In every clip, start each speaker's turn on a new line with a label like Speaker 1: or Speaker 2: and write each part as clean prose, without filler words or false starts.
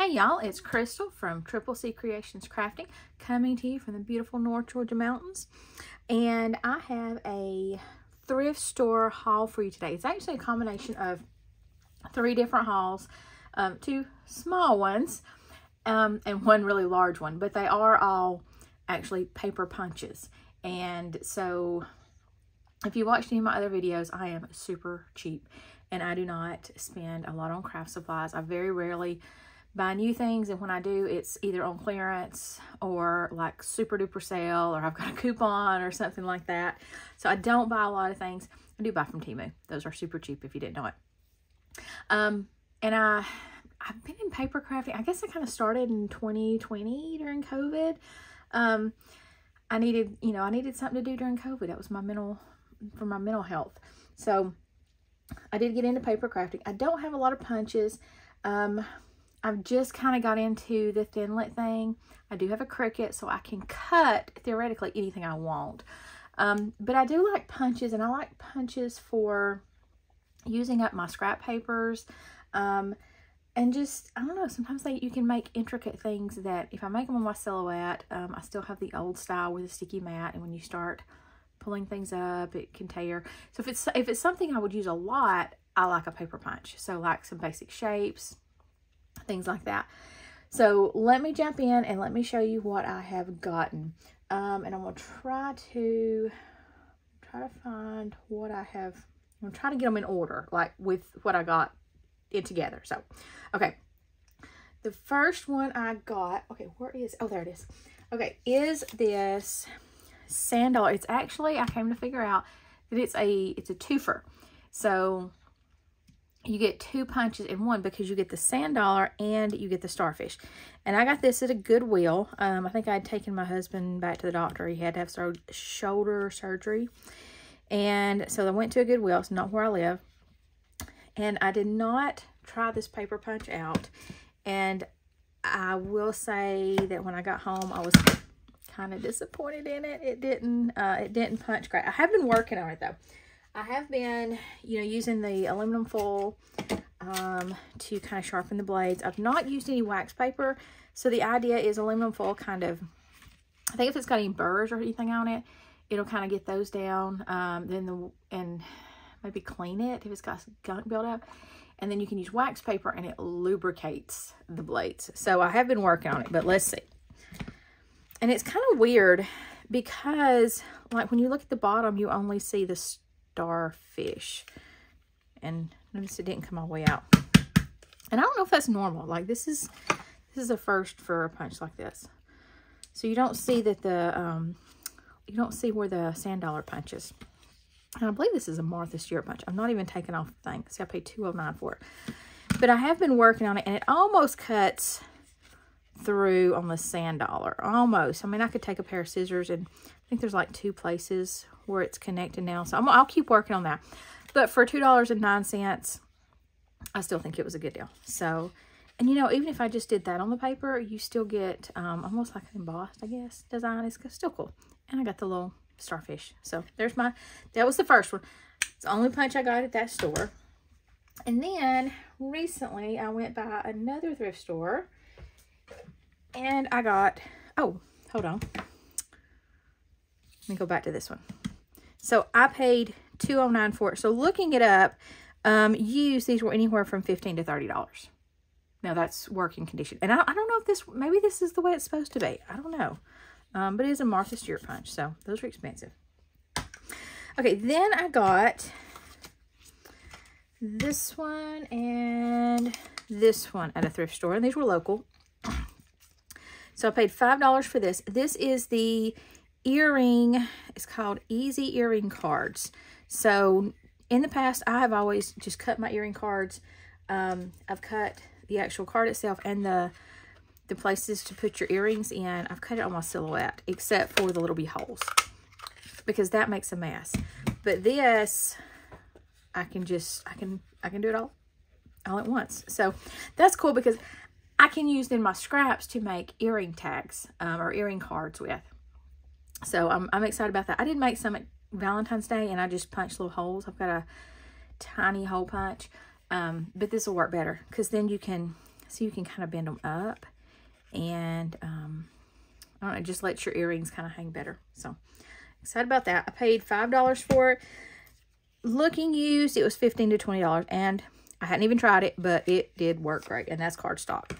Speaker 1: Hey y'all, it's Crystal from Triple C Creations Crafting, coming to you from the beautiful North Georgia mountains. And I have a thrift store haul for you today. It's actually a combination of 3 different hauls, 2 small ones, and 1 really large one, but they are all actually paper punches. And so if you watched any of my other videos, I am super cheap and I do not spend a lot on craft supplies. I very rarely buy new things, and when I do, it's either on clearance or like super duper sale, or I've got a coupon or something like that. So I don't buy a lot of things. I do buy from Temu. Those are super cheap if you didn't know it. And I've been in paper crafting. I guess I kind of started in 2020 during COVID. I needed something to do during COVID. That was for my mental health. So I did get into paper crafting. I don't have a lot of punches. I've just kind of got into the Thinlit thing. I do have a Cricut, so I can cut, theoretically, anything I want. But I do like punches, and I like punches for using up my scrap papers. And just, I don't know, sometimes you can make intricate things that, if I make them on my silhouette, I still have the old style with a sticky mat, and when you start pulling things up, it can tear. So if it's something I would use a lot, I like a paper punch. So like some basic shapes, things like that. So let me jump in and let me show you what I have gotten. And I'm going to try to find what I have. I'm going to try to get them in order, like with what I got it together. So, okay. The first one I got, okay, oh, there it is. Okay, is this sand dollar. It's actually, I came to figure out that it's a twofer. So you get 2 punches in one, because you get the sand dollar and you get the starfish. And I got this at a Goodwill. I think I had taken my husband back to the doctor. He had to have shoulder surgery. And so I went to a Goodwill. It's not where I live. And I did not try this paper punch out. And I will say that when I got home, I was kind of disappointed in it. It didn't punch great. I have been working on it though. I have been, using the aluminum foil to kind of sharpen the blades. I've not used any wax paper. So the idea is aluminum foil kind of, I think if it's got any burrs or anything on it, it'll kind of get those down. And maybe clean it if it's got gunk buildup. And then you can use wax paper and it lubricates the blades. So I have been working on it, but let's see. And it's kind of weird because, like, when you look at the bottom, you only see the starfish. And notice it didn't come all the way out. And I don't know if that's normal. Like, this is a first for a punch like this. So you don't see that you don't see where the sand dollar punches. And I believe this is a Martha Stewart punch. I'm not even taking off the thing. See, I paid $2.09 for it. But I have been working on it, and it almost cuts through on the sand dollar. Almost. I mean, I could take a pair of scissors, and I think there's like 2 places where it's connected now. So I'll keep working on that. But for $2.09, I still think it was a good deal. So, and even if I just did that on the paper, you still get almost like an embossed, I guess, design. It's still cool. And I got the little starfish. So there's that was the first one. It's the only punch I got at that store. And then recently I went by another thrift store and I got, oh, hold on. Let me go back to this one. So I paid $2.09 for it. So looking it up, used, these were anywhere from $15 to $30. Now that's working condition. And I don't know if maybe this is the way it's supposed to be. I don't know. But it is a Martha Stewart punch, so those are expensive. Okay, then I got this one and this one at a thrift store, and these were local. So I paid $5 for this. This is the earring. It's called Easy Earring Cards. So in the past, I have always just cut my earring cards. I've cut the actual card itself and the places to put your earrings in. I've cut it on my silhouette, except for the little bee holes, because that makes a mess. But this, I can do it all at once. So that's cool, because I can use then my scraps to make earring tags or earring cards with. So I'm excited about that. I did make some at Valentine's Day, and I just punched little holes. I've got a tiny hole punch, but this will work better, because then you can so you can kind of bend them up, and I don't know, it just lets your earrings kind of hang better. So excited about that. I paid $5 for it. Looking used, it was $15 to $20, and I hadn't even tried it, but it did work great, and that's cardstock.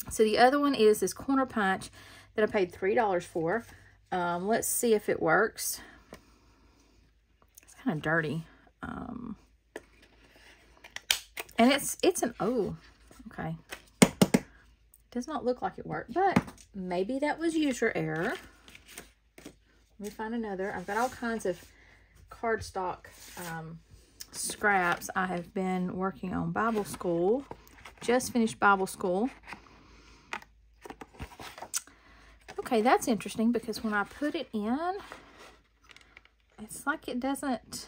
Speaker 1: So the other one is this corner punch that I paid $3 for. Let's see if it works. It's kind of dirty. And it's an, oh, okay. It does not look like it worked, but maybe that was user error. Let me find another. I've got all kinds of cardstock scraps. I have been working on Bible school. Just finished Bible school. Okay, that's interesting because when I put it in, it's like it doesn't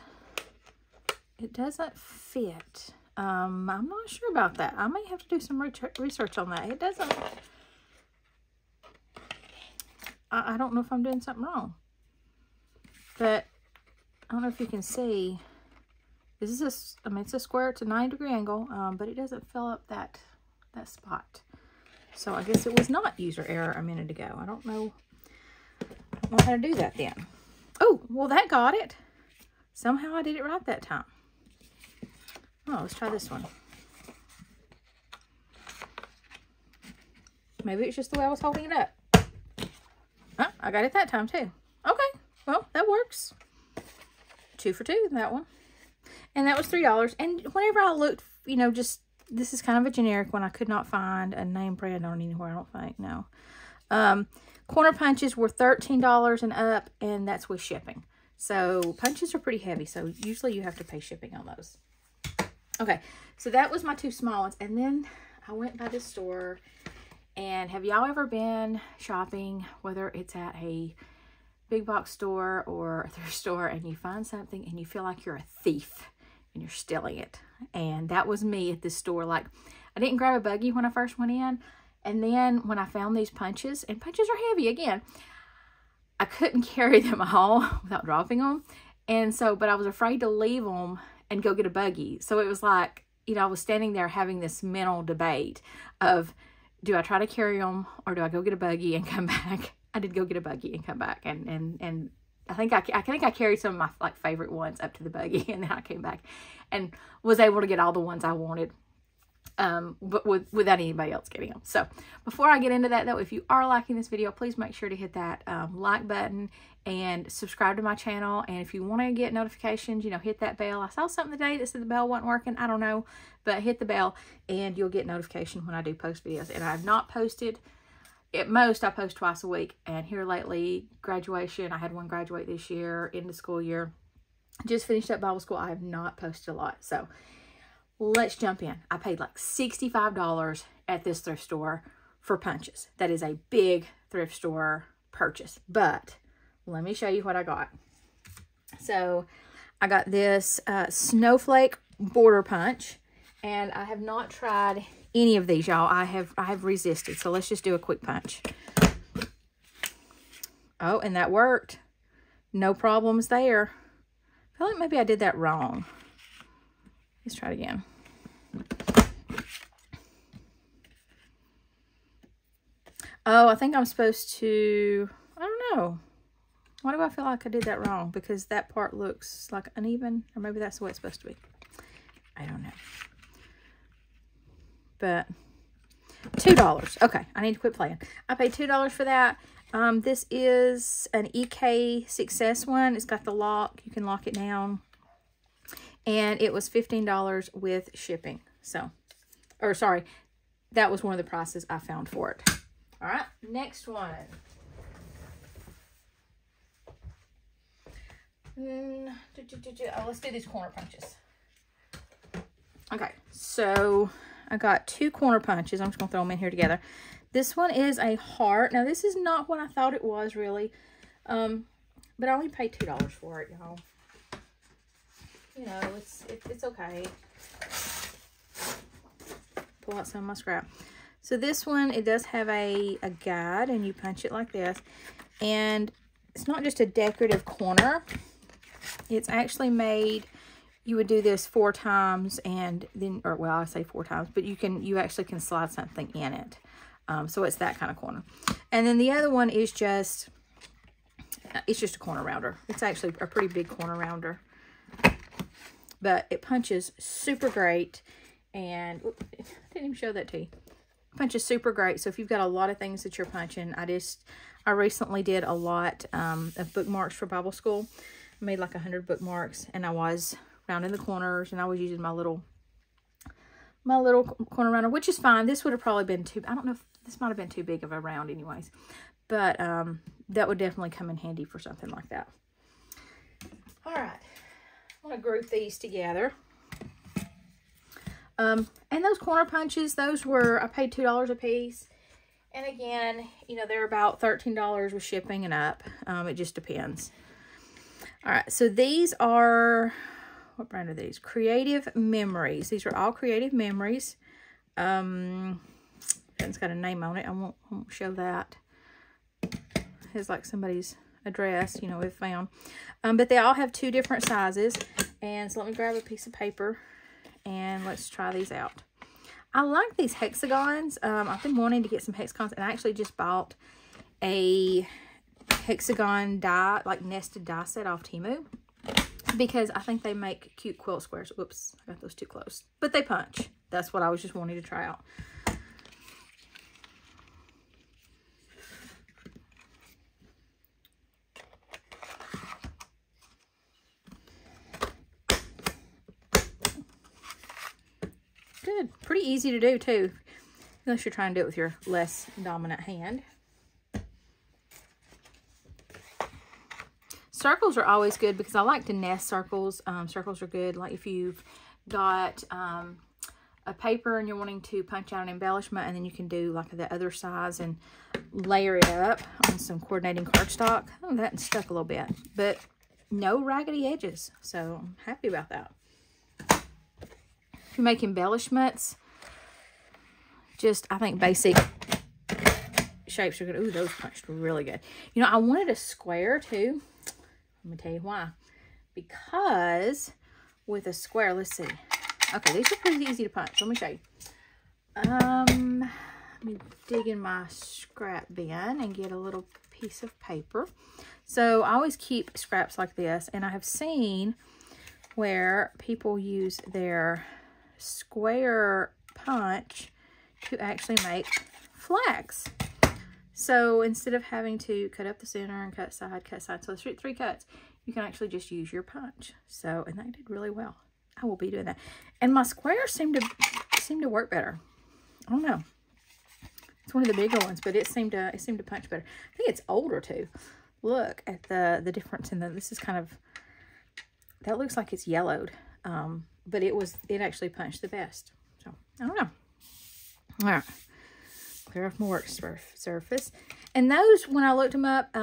Speaker 1: fit. I'm not sure about that. I may have to do some research on that. It doesn't, I don't know if I'm doing something wrong, but I don't know if you can see. This is I mean, it's a square, it's a 90-degree angle, but it doesn't fill up that spot. So I guess it was not user error a minute ago. I don't know how to do that then. Oh, well, that got it. Somehow I did it right that time. Oh, let's try this one. Maybe it's just the way I was holding it up. Oh, I got it that time too. Okay, well, that works. 2 for 2, that one. And that was $3. And whenever I looked, you know, just, this is kind of a generic one. I could not find a name brand on anywhere, I don't think, no. Corner punches were $13 and up, and that's with shipping. So punches are pretty heavy, so usually you have to pay shipping on those. Okay, so that was my 2 small ones. And then I went by this store, and have y'all ever been shopping, whether it's at a big box store or a thrift store, and you find something and you feel like you're a thief and you're stealing it? And that was me at this store. Like, I didn't grab a buggy when I first went in, and then when I found these punches, and punches are heavy again, I couldn't carry them all without dropping them. And so, but I was afraid to leave them and go get a buggy. So it was like, you know, I was standing there having this mental debate of, do I try to carry them or do I go get a buggy and come back? I did go get a buggy and come back, and I think I carried some of my like favorite ones up to the buggy, and then I came back and was able to get all the ones I wanted, but without anybody else getting them. So before I get into that though, if you are liking this video, please make sure to hit that like button and subscribe to my channel. And if you want to get notifications, you know, hit that bell. I saw something today that said the bell wasn't working. I don't know, but hit the bell and you'll get notification when I do post videos. And I have not posted. At most, I post twice a week, and here lately, graduation, I had one graduate this year, end of school year, just finished up Bible school. I have not posted a lot, so let's jump in. I paid like $65 at this thrift store for punches. That is a big thrift store purchase, but let me show you what I got. So I got this snowflake border punch, and I have not tried any of these, y'all. I have resisted. So let's just do a quick punch. Oh, and that worked. No problems there. I feel like maybe I did that wrong. Let's try it again. Oh, I think I'm supposed to, I don't know. Why do I feel like I did that wrong? Because that part looks like uneven, or maybe that's the way it's supposed to be. I don't know. But $2. Okay, I need to quit playing. I paid $2 for that. This is an EK Success one. It's got the lock. You can lock it down. And it was $15 with shipping. So, or sorry, that was one of the prices I found for it. All right, next one. Oh, let's do these corner punches. Okay, so I got 2 corner punches. I'm just going to throw them in here together. This one is a heart. Now, this is not what I thought it was, really. But I only paid $2 for it, y'all. You know, it's okay. Pull out some of my scrap. So this one, it does have a guide, and you punch it like this. And it's not just a decorative corner. It's actually made you would do this 4 times, and then, or well, I say 4 times, but you actually can slide something in it. So it's that kind of corner. And then the other one is just, it's just a corner rounder. It's actually a pretty big corner rounder, but it punches super great. And oops, I didn't even show that to you. Punches super great. So if you've got a lot of things that you're punching, I recently did a lot of bookmarks for Bible school. I made like 100 bookmarks, and I was rounding the corners, and I was using my little corner rounder, which is fine. This would have probably been too, I don't know if this might have been too big of a round anyways, but that would definitely come in handy for something like that. All right, I'm gonna group these together. And those corner punches, those were, I paid $2 a piece. And again, you know, they're about $13 with shipping and up. It just depends. All right, so these are, what brand are these? Creative Memories. These are all Creative Memories. It's got a name on it. I won't show that. It's like somebody's address, you know, we've found. But they all have 2 different sizes. And so let me grab a piece of paper and let's try these out. I like these hexagons. I've been wanting to get some hexagons, and I actually just bought a hexagon die, like nested die set off Temu, because I think they make cute quilt squares. Whoops, I got those too close. But they punch. That's what I was just wanting to try out. Good. Pretty easy to do too, unless you're trying to do it with your less dominant hand. Circles are always good because I like to nest circles. Circles are good. Like if you've got a paper and you're wanting to punch out an embellishment, and then you can do like the other size and layer it up on some coordinating cardstock. Oh, that stuck a little bit, but no raggedy edges. So I'm happy about that. If you make embellishments, just, I think basic shapes are good. Ooh, those punched really good. You know, I wanted a square too. Let me tell you why. Because with a square, let's see. Okay, these are pretty easy to punch. Let me show you. Let me dig in my scrap bin and get a little piece of paper. So I always keep scraps like this, and I have seen where people use their square punch to actually make flags. So instead of having to cut up the center and cut side, so 3 cuts, you can actually just use your punch. So, and that did really well. I will be doing that. And my squares seem to work better. I don't know. It's one of the bigger ones, but it seemed to punch better. I think it's older too. Look at the difference in this is kind of, that looks like it's yellowed. But it actually punched the best. So, I don't know. All right. Clear off my work surface. And those, when I looked them up,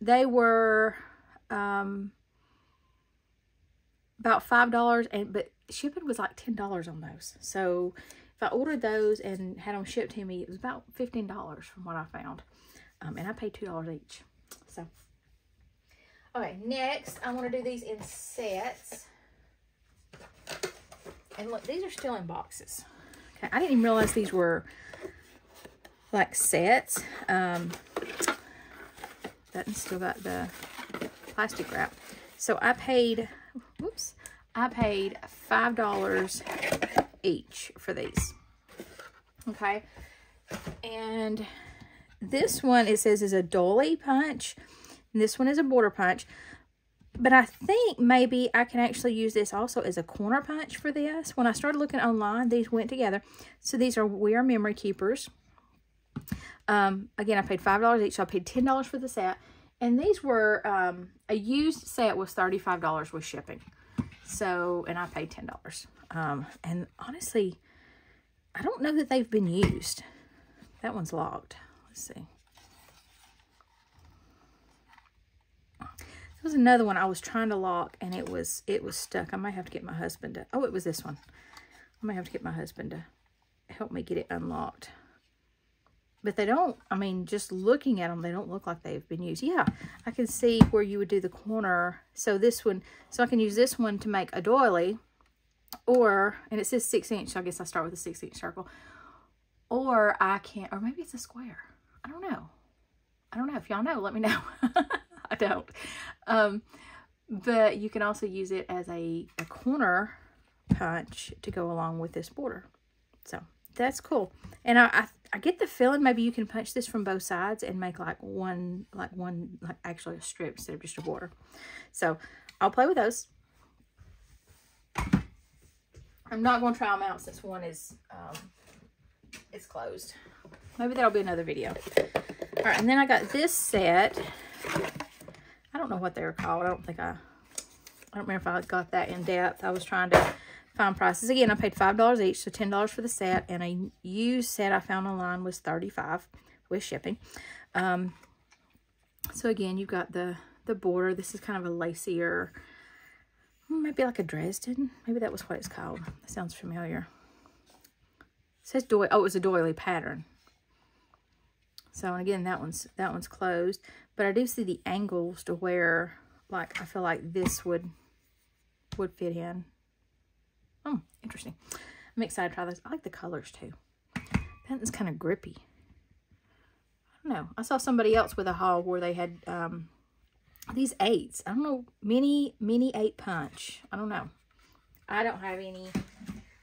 Speaker 1: they were about $5, but shipping was like $10 on those. So if I ordered those and had them shipped to me, it was about $15 from what I found. And I paid $2 each. So, okay, next I want to do these in sets. And look, these are still in boxes. Okay, I didn't even realize these were like sets. That still got the plastic wrap. So I paid, whoops, I paid $5 each for these. Okay, and this one, it says, is a dolly punch, and this one is a border punch. But I think maybe I can actually use this also as a corner punch for this. When I started looking online, these went together. So these are We Are Memory Keepers. Again, I paid $5 each, so I paid $10 for the set. And these were, a used set was $35 with shipping. So, and I paid $10. And honestly, I don't know that they've been used. That one's locked. Let's see. There was another one I was trying to lock, and it was stuck. I might have to get my husband to, oh, it was this one. I might have to get my husband to help me get it unlocked. but they don't, I mean, just looking at them, they don't look like they've been used. Yeah, I can see where you would do the corner. So this one, so I can use this one to make a doily, or, and it says 6-inch, so I guess I'll start with a 6-inch circle. Or I can, or maybe it's a square. I don't know. I don't know. If y'all know, let me know. I don't. But you can also use it as a corner punch to go along with this border. So that's cool. And I get the feeling maybe you can punch this from both sides and make like actually a strip instead of just a border. So I'll play with those. I'm not going to try them out since one is it's closed. Maybe that'll be another video. All right, and then I got this set. I don't know what they were called. I don't remember if I got that in depth. I was trying to find prices. Again, I paid $5 each, so $10 for the set. And a used set I found online was $35 with shipping. So again, you've got the border. This is kind of a lacier, maybe like a Dresden. Maybe that was what it's called. That sounds familiar. It says doily. Oh, it was a doily pattern. So, and again, that one's closed. But I do see the angles to where, like, I feel like this would fit in. Oh, interesting. I'm excited to try this. I like the colors, too. That is kind of grippy. I don't know. I saw somebody else with a haul where they had these 8s. I don't know. Mini 8 punch. I don't know. I don't have any.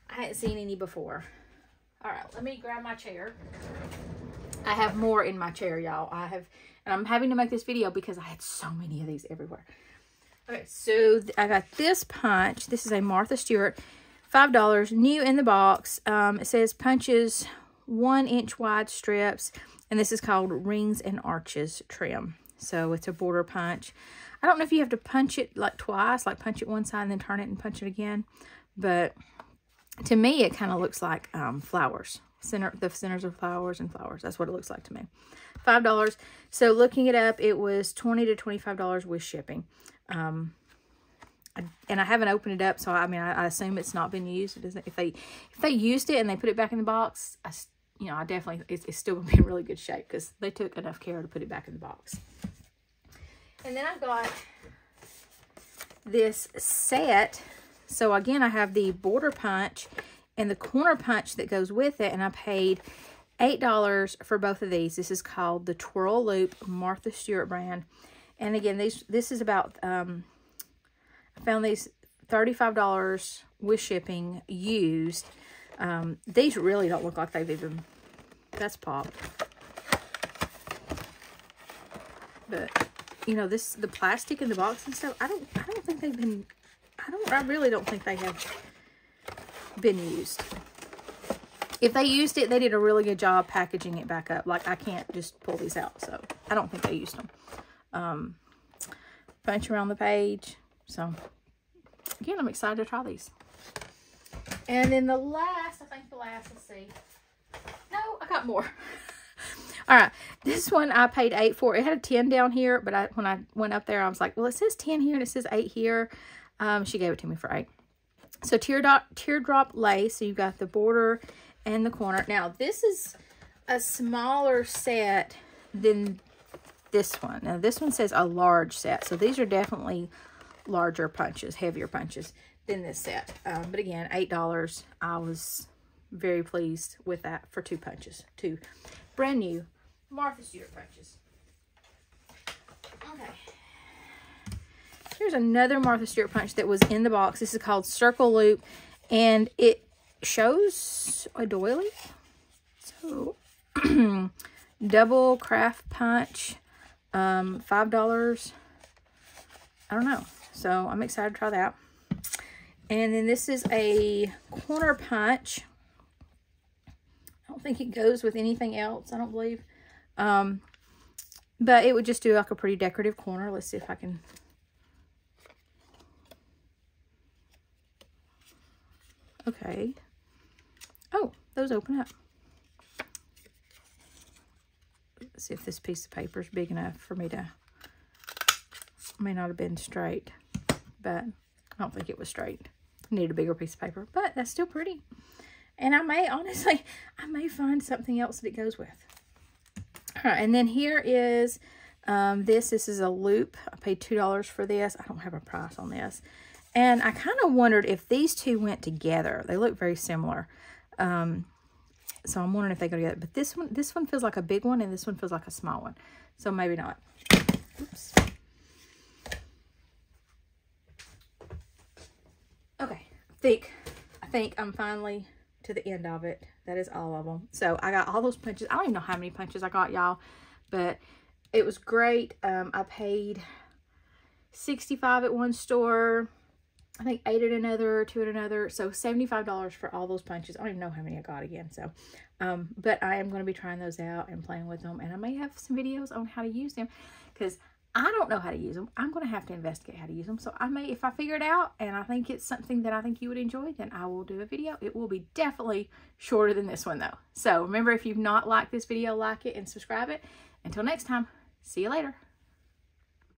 Speaker 1: I hadn't seen any before. All right, let me grab my chair. I have more in my chair, y'all. And I'm having to make this video because I had so many of these everywhere. Okay, so I got this punch. This is a Martha Stewart, $5, new in the box. It says punches 1-inch wide strips, and this is called Rings and Arches trim. So it's a border punch. I don't know if you have to punch it like twice, like punch it one side and then turn it and punch it again, but to me it kind of looks like flowers. The centers of flowers and flowers. That's what it looks like to me. $5. So looking it up, it was $20 to $25 with shipping. And I haven't opened it up, so I mean, I assume it's not been used. It doesn't. If they used it and they put it back in the box, I definitely it's still gonna be in really good shape because they took enough care to put it back in the box. And then I've got this set. So again, I have the border punch and the corner punch that goes with it, and I paid $8 for both of these. This is called the Twirl Loop Martha Stewart brand. And again, this is about, I found these $35 with shipping used. These really don't look like they've even, that's popped. But, you know, the plastic in the box and stuff, I don't think they've been, I really don't think they have been used. If they used it, they did a really good job packaging it back up. Like, I can't just pull these out, so I don't think they used them. Punch around the page. So again, I'm excited to try these. And then the last, let's see. No, I got more. All right, this one I paid $8 for. It had a 10 down here, but when I went up there, I was like, well, it says 10 here and it says 8 here. She gave it to me for 8. So teardrop lace. So you've got the border and the corner. Now, this is a smaller set than this one. Now, this one says a large set. So these are definitely larger punches, heavier punches than this set. But again, $8. I was very pleased with that for 2 punches. 2 brand new Martha Stewart punches. Okay. Here's another Martha Stewart punch that was in the box. This is called Circle Loop, and it shows a doily. So, double craft punch, $5. I don't know. So, I'm excited to try that. And then this is a corner punch. I don't think it goes with anything else, I don't believe. But it would just do like a pretty decorative corner. Let's see if I can... Okay. Oh, those open up. Let's see if this piece of paper is big enough for me to... May not have been straight, but I don't think it was straight. I need a bigger piece of paper, but that's still pretty. And I may, honestly, I may find something else that it goes with. All right, and then here is this is a loop. I paid $2 for this. I don't have a price on this. And I kind of wondered if these two went together. They look very similar. So I'm wondering if they go together. But this one feels like a big one, and this one feels like a small one. So maybe not. Oops. Okay, I think I'm finally to the end of it. That is all of them. So I got all those punches. I don't even know how many punches I got, y'all, but it was great. I paid $65 at one store, I think $8 at another, $2 at another, so $75 for all those punches. I don't even know how many I got again. So but I am going to be trying those out and playing with them, and I may have some videos on how to use them, because I don't know how to use them. I'm going to have to investigate how to use them. So I may, if I figure it out and I think it's something that I think you would enjoy, then I will do a video. It will be definitely shorter than this one though. So remember, if you've not liked this video, like it and subscribe it. Until next time, see you later.